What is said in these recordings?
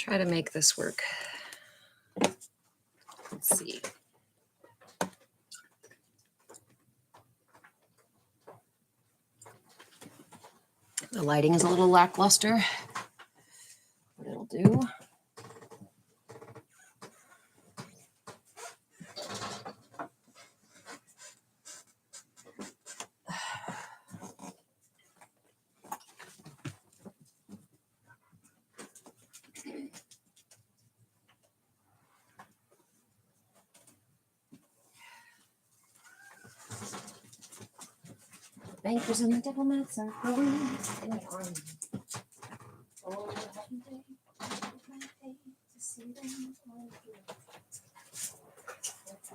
try to make this work. Let's see. The lighting is a little lackluster, but it'll do. Bankers and the diplomats are going in the army. Oh, haven't they? To see them on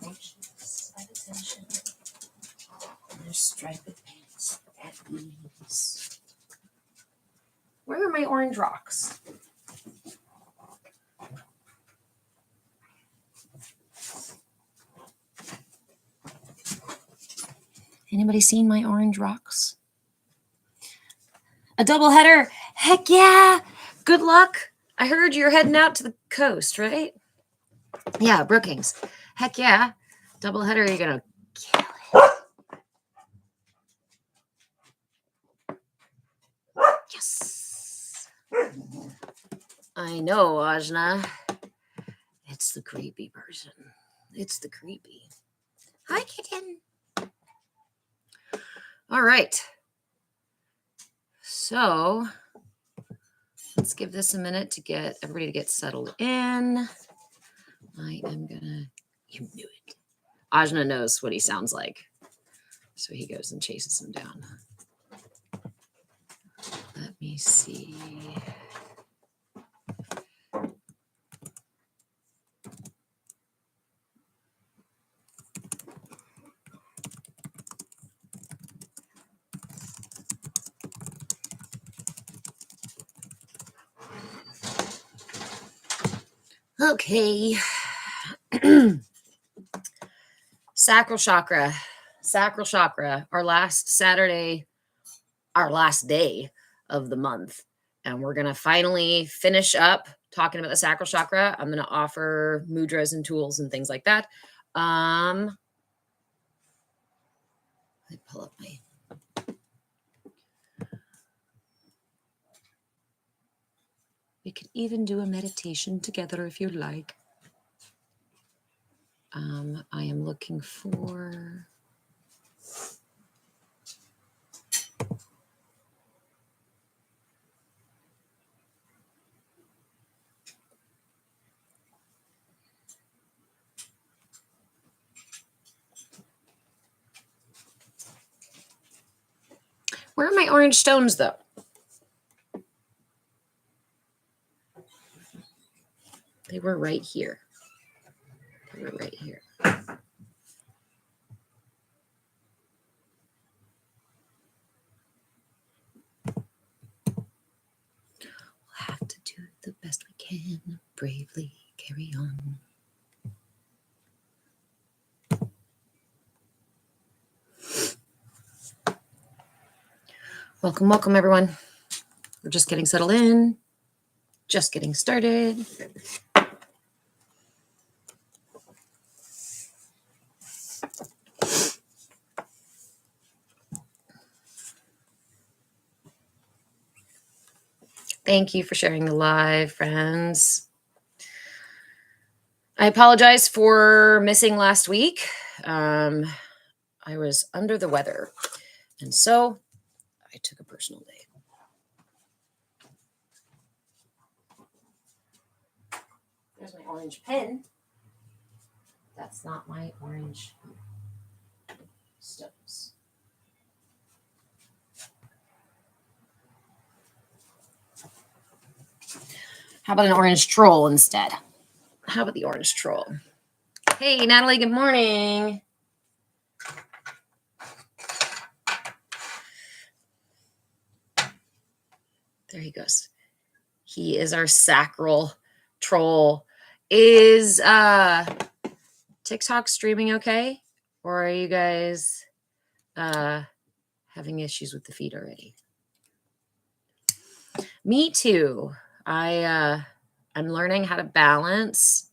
anxious of attention. Their striped pants at ease. Where are my orange rocks? Anybody seen my orange rocks? A double header. Heck yeah. Good luck. I heard you're heading out to the coast, right? Yeah, Brookings. Heck yeah. Double header, you're going to kill it. Yes. I know, Ajna. It's the creepy person. It's the creepy. Hi, kitten. All right. So let's give this a minute to get everybody to get settled in. I am gonna, you knew it. Ajna knows what he sounds like. So he goes and chases him down. Let me see. Okay. Sacral chakra. Sacral chakra. Our last Saturday, our last day of the month. And we're going to finally finish up talking about the sacral chakra. I'm going to offer mudras and tools and things like that. Let me pull up my... We could even do a meditation together if you'd like. I am looking for... Where are my orange stones, though? They were right here. They were right here. We'll have to do the best we can. Bravely carry on. Welcome, welcome, everyone. We're just getting settled in. Just getting started. Thank you for sharing the live, friends. I apologize for missing last week. I was under the weather, and so I took a personal day. There's my orange pen. That's not my orange stones. How about an orange troll instead? How about the orange troll? Hey, Natalie, good morning. There he goes. He is our sacral troll. Is TikTok streaming okay? Or are you guys having issues with the feed already? Me too. I I'm learning how to balance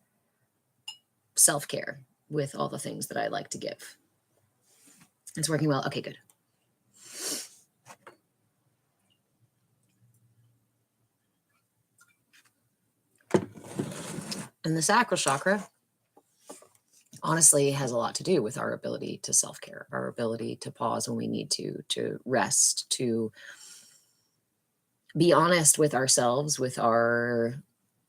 self-care with all the things that I like to give. It's working well. Okay, good. And the sacral chakra honestly has a lot to do with our ability to self-care, our ability to pause when we need to rest, to be honest with ourselves, with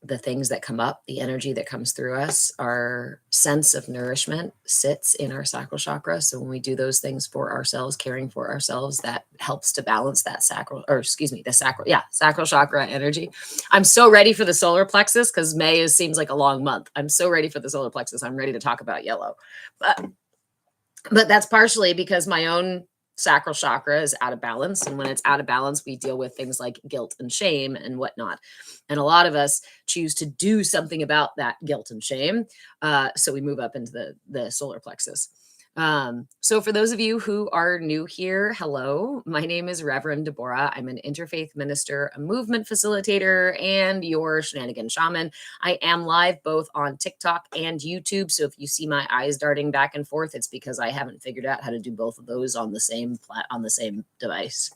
the things that come up, the energy that comes through us. Our sense of nourishment sits in our sacral chakra. So when we do those things for ourselves, caring for ourselves, that helps to balance that sacral chakra energy. I'm so ready for the solar plexus because May seems like a long month. I'm so ready for the solar plexus. I'm ready to talk about yellow. But that's partially because my own sacral chakra is out of balance. And when it's out of balance, we deal with things like guilt and shame and whatnot. And a lot of us choose to do something about that guilt and shame. So we move up into the solar plexus. So for those of you who are new here, hello, my name is Reverend Deborah. I'm an interfaith minister, a movement facilitator, and your shenanigan shaman. I am live both on TikTok and YouTube. So if you see my eyes darting back and forth, it's because I haven't figured out how to do both of those on the same device.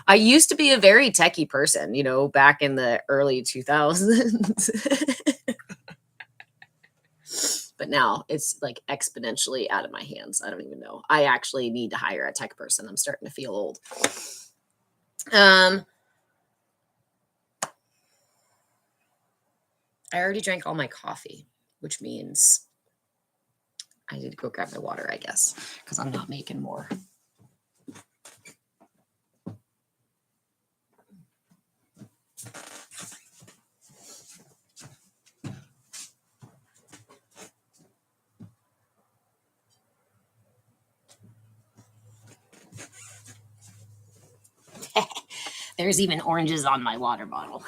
I used to be a very techie person, back in the early 2000s. But now it's like exponentially out of my hands. I don't even know. I actually need to hire a tech person. I'm starting to feel old. I already drank all my coffee, which means I need to go grab my water, I guess, because I'm not making more. There's even oranges on my water bottle.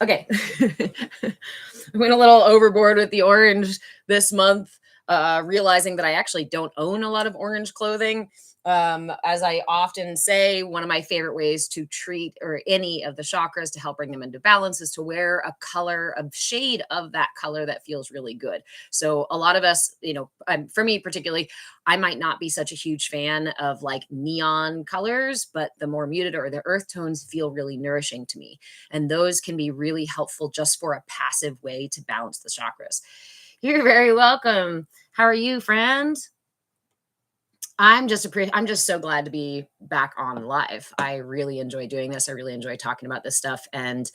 Okay. I went a little overboard with the orange this month, realizing that I actually don't own a lot of orange clothing. As I often say, one of my favorite ways to treat or any of the chakras to help bring them into balance is to wear a shade of that color that feels really good. So a lot of us, for me particularly, I might not be such a huge fan of like neon colors, but the more muted or the earth tones feel really nourishing to me. And those can be really helpful just for a passive way to balance the chakras. You're very welcome. How are you, friend? I'm just so glad to be back on live. I really enjoy doing this. I really enjoy talking about this stuff. And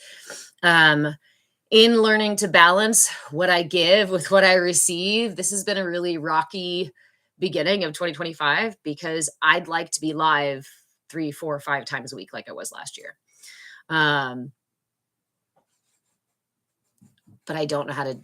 in learning to balance what I give with what I receive, this has been a really rocky beginning of 2025 because I'd like to be live 3, 4, 5 times a week like I was last year. But I don't know how to,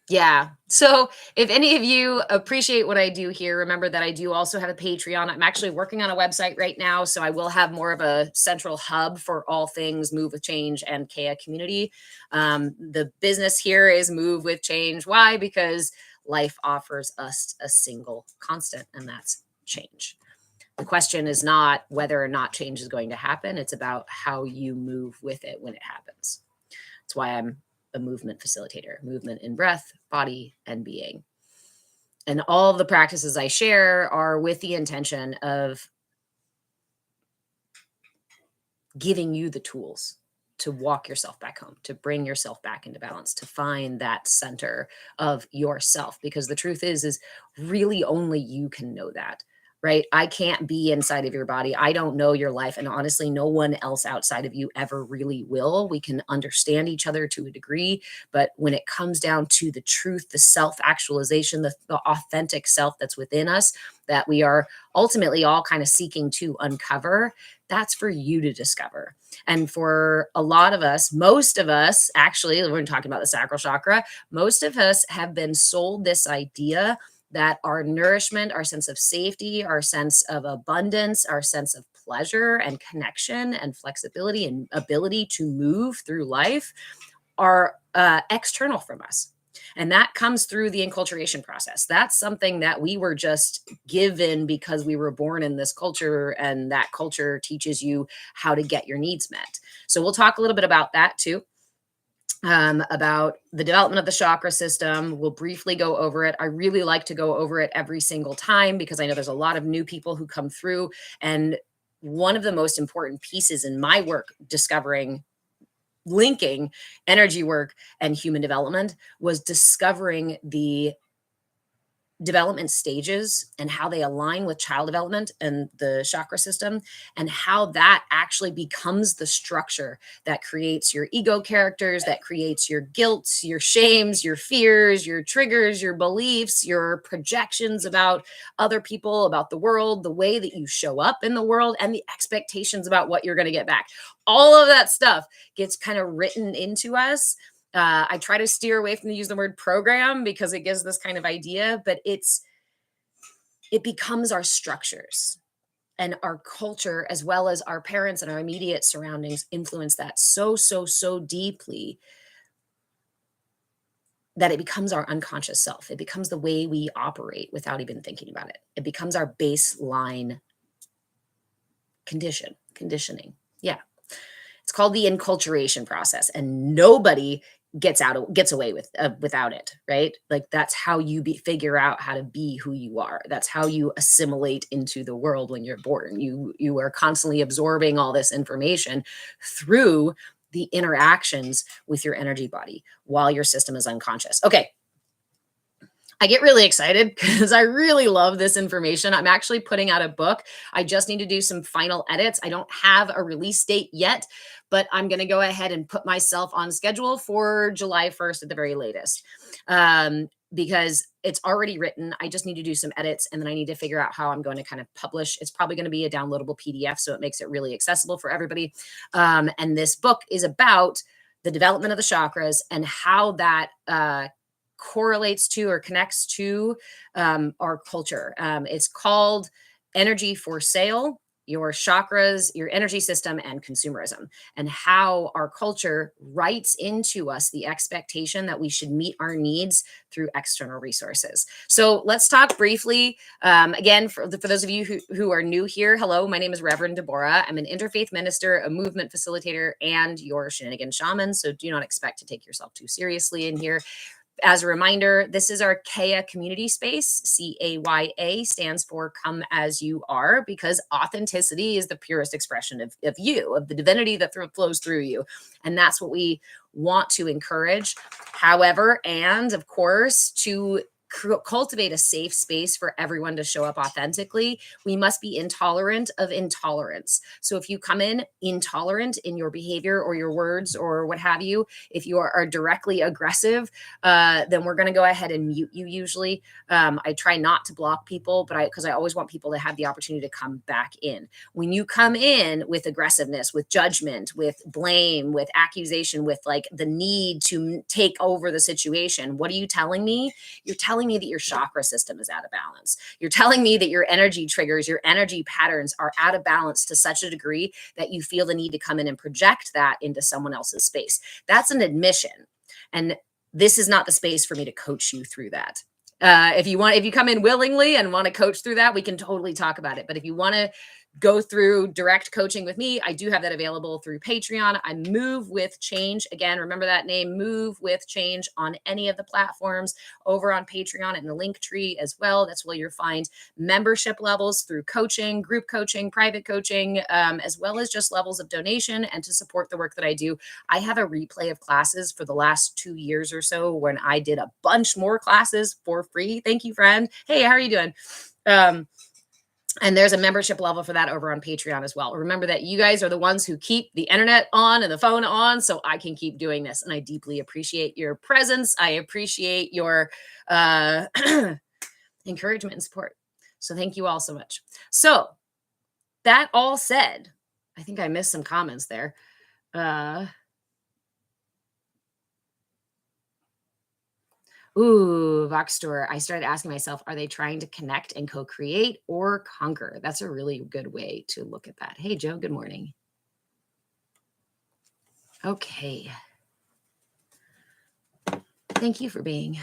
yeah. So if any of you appreciate what I do here, remember that I do also have a Patreon. I'm actually working on a website right now, so I will have more of a central hub for all things Move with Change and CAYA community. The business here is Move with Change. Why? Because life offers us a single constant, and that's change. The question is not whether or not change is going to happen. It's about how you move with it when it happens. That's why I'm a movement facilitator, movement in breath, body, and being. And all of the practices I share are with the intention of giving you the tools to walk yourself back home, to bring yourself back into balance, to find that center of yourself. Because the truth is really only you can know that. Right? I can't be inside of your body. I don't know your life. And honestly, no one else outside of you ever really will. We can understand each other to a degree. But when it comes down to the truth, the self-actualization, the authentic self that's within us, that we are ultimately all kind of seeking to uncover, that's for you to discover. And for a lot of us, most of us, actually, we're talking about the sacral chakra, most of us have been sold this idea that our nourishment, our sense of safety, our sense of abundance, our sense of pleasure and connection and flexibility and ability to move through life are external from us. And that comes through the enculturation process. That's something that we were just given because we were born in this culture, and that culture teaches you how to get your needs met. So we'll talk a little bit about that too. about the development of the chakra system. We'll briefly go over it. I really like to go over it every single time because I know there's a lot of new people who come through. And one of the most important pieces in my work, discovering, linking energy work and human development, was discovering the development stages and how they align with child development and the chakra system, and how that actually becomes the structure that creates your ego characters, that creates your guilt, your shames, your fears, your triggers, your beliefs, your projections about other people, about the world, the way that you show up in the world, and the expectations about what you're going to get back. All of that stuff gets kind of written into us. I try to steer away from the use the word program because it gives this kind of idea, but it becomes our structures, and our culture, as well as our parents and our immediate surroundings, influence that so deeply that it becomes our unconscious self. It becomes the way we operate without even thinking about it. It becomes our baseline conditioning. Yeah. It's called the enculturation process, and nobody gets away without it, right? Like, that's how you figure out how to be who you are. That's how you assimilate into the world when you're born. You are constantly absorbing all this information through the interactions with your energy body while your system is unconscious. Okay, I get really excited because I really love this information. I'm actually putting out a book. I just need to do some final edits. I don't have a release date yet, but I'm going to go ahead and put myself on schedule for July 1st at the very latest, because it's already written. I just need to do some edits, and then I need to figure out how I'm going to kind of publish. It's probably going to be a downloadable PDF, so it makes it really accessible for everybody. And this book is about the development of the chakras and how that correlates to or connects to our culture. It's called Energy for Sale: Your Chakras, Your Energy System, and Consumerism, and how our culture writes into us the expectation that we should meet our needs through external resources. So let's talk briefly. Again, for those of you who are new here, hello, my name is Reverend Deborah. I'm an interfaith minister, a movement facilitator, and your shenanigan shaman. So do not expect to take yourself too seriously in here. As a reminder, this is our CAYA community space. CAYA stands for Come As You Are, because authenticity is the purest expression of you, of the divinity that flows through you. And that's what we want to encourage. However, and of course, to cultivate a safe space for everyone to show up authentically, we must be intolerant of intolerance. So if you come in intolerant in your behavior or your words or what have you, if you are directly aggressive, then we're going to go ahead and mute you usually. I try not to block people, but because I always want people to have the opportunity to come back in. When you come in with aggressiveness, with judgment, with blame, with accusation, with like the need to take over the situation, what are you telling me? You're telling me that your chakra system is out of balance. You're telling me that your energy triggers, your energy patterns are out of balance to such a degree that you feel the need to come in and project that into someone else's space. That's an admission. And this is not the space for me to coach you through that. If you come in willingly and want to coach through that, we can totally talk about it. But if you want to go through direct coaching with me, I do have that available through Patreon. I Move with Change. Again, remember that name, Move with Change, on any of the platforms, over on Patreon and the link tree as well. That's where you'll find membership levels through coaching, group coaching, private coaching, as well as just levels of donation and to support the work that I do. I have a replay of classes for the last 2 years or so when I did a bunch more classes for free. Thank you, friend. Hey, how are you doing? And there's a membership level for that over on Patreon as well. Remember that you guys are the ones who keep the internet on and the phone on, so I can keep doing this. And I deeply appreciate your presence. I appreciate your encouragement and support. So thank you all so much. So that all said, I think I missed some comments there. Voxtor. I started asking myself, are they trying to connect and co-create or conquer? That's a really good way to look at that. Hey, Joe, good morning. Okay. Thank you for being.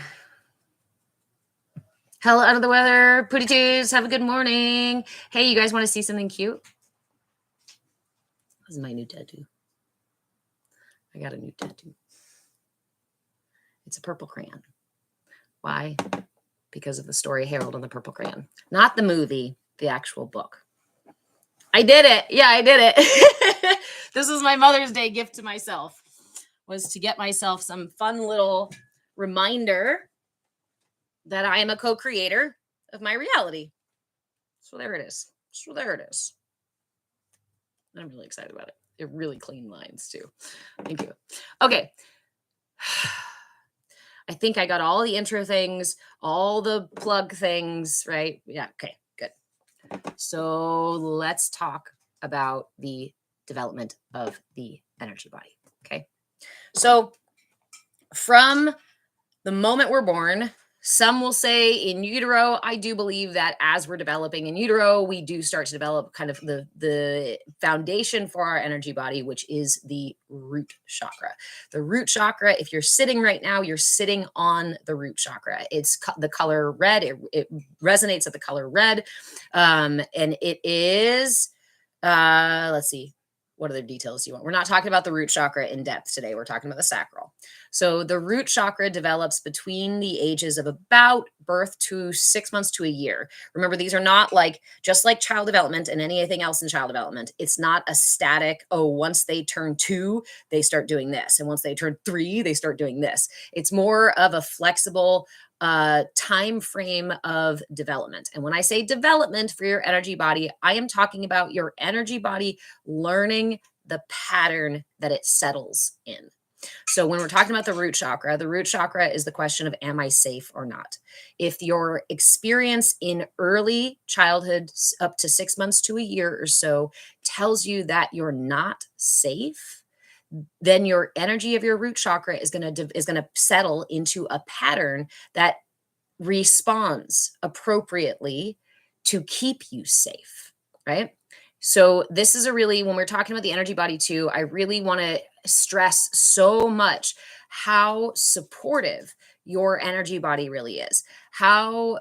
Hell out of the weather. Pooty Toos, have a good morning. Hey, you guys want to see something cute? This is my new tattoo. I got a new tattoo. It's a purple crayon. Why? Because of the story Harold and the Purple Crayon. Not the movie, the actual book. I did it. Yeah, I did it. This was my Mother's Day gift to myself, was to get myself some fun little reminder that I am a co-creator of my reality. So there it is. So there it is. I'm really excited about it. It really clean lines too. Thank you. Okay. I think I got all the intro things, all the plug things, right? Yeah. Okay. Good. So let's talk about the development of the energy body. Okay. So from the moment we're born, some will say in utero. I do believe that as we're developing in utero, we do start to develop kind of the foundation for our energy body, which is the root chakra. The root chakra, if you're sitting right now, you're sitting on the root chakra. It's the color red. It resonates at the color red. And it is, let's see. What other details do you want? We're not talking about the root chakra in depth today. We're talking about the sacral. So the root chakra develops between the ages of about birth to 6 months to a year. Remember, these are not like, just like child development and anything else in child development. It's not a static, oh, once they turn 2, they start doing this. And once they turn 3, they start doing this. It's more of a flexible time frame of development. And when I say development for your energy body, I am talking about your energy body learning the pattern that it settles in. So when we're talking about the root chakra is the question of, am I safe or not? If your experience in early childhood up to 6 months to a year or so tells you that you're not safe, then your energy of your root chakra is going to settle into a pattern that responds appropriately to keep you safe, right? So this is when we're talking about the energy body too, I really want to stress so much how supportive your energy body really is, how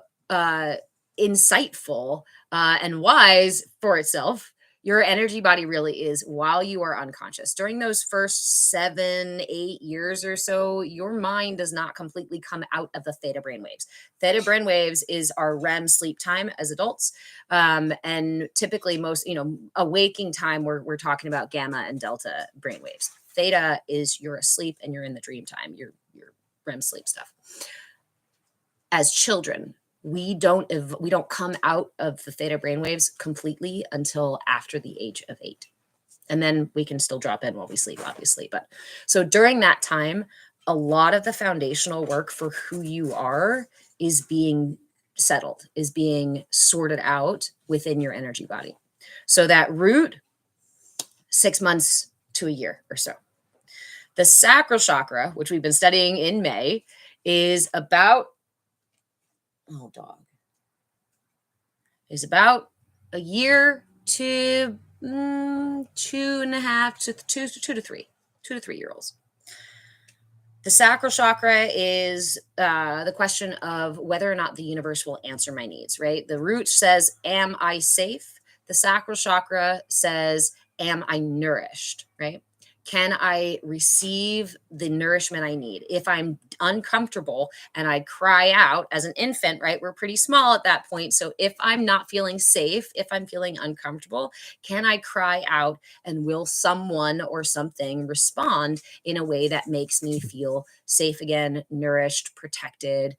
insightful and wise for itself your energy body really is while you are unconscious. During those first 7, 8 years or so, your mind does not completely come out of the theta brainwaves. Theta brainwaves is our REM sleep time as adults. And typically most, a waking time, we're talking about gamma and delta brainwaves. Theta is you're asleep and you're in the dream time, your REM sleep stuff. As children, we don't come out of the theta brainwaves completely until after the age of 8. And then we can still drop in while we sleep, obviously. But so during that time, a lot of the foundational work for who you are is being settled, is being sorted out within your energy body. So that root, 6 months to a year or so. The sacral chakra, which we've been studying in May, is about a year to 2.5 to 2 to 3 year olds. The sacral chakra is the question of whether or not the universe will answer my needs, right? The root says, am I safe? The sacral chakra says, am I nourished, right? Can I receive the nourishment I need? If I'm uncomfortable and I cry out as an infant, right? We're pretty small at that point. So if I'm not feeling safe, if I'm feeling uncomfortable, can I cry out and will someone or something respond in a way that makes me feel safe again, nourished, protected,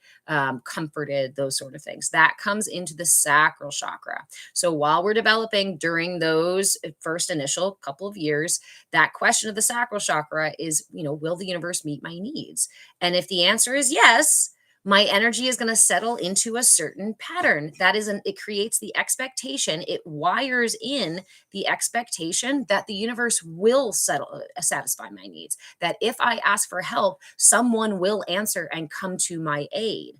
comforted, those sort of things? That comes into the sacral chakra. So while we're developing during those first initial couple of years, that question of the sacral chakra is, will the universe meet my needs? And if the answer is yes, my energy is going to settle into a certain pattern. It creates the expectation. It wires in the expectation that the universe will satisfy my needs. That if I ask for help, someone will answer and come to my aid.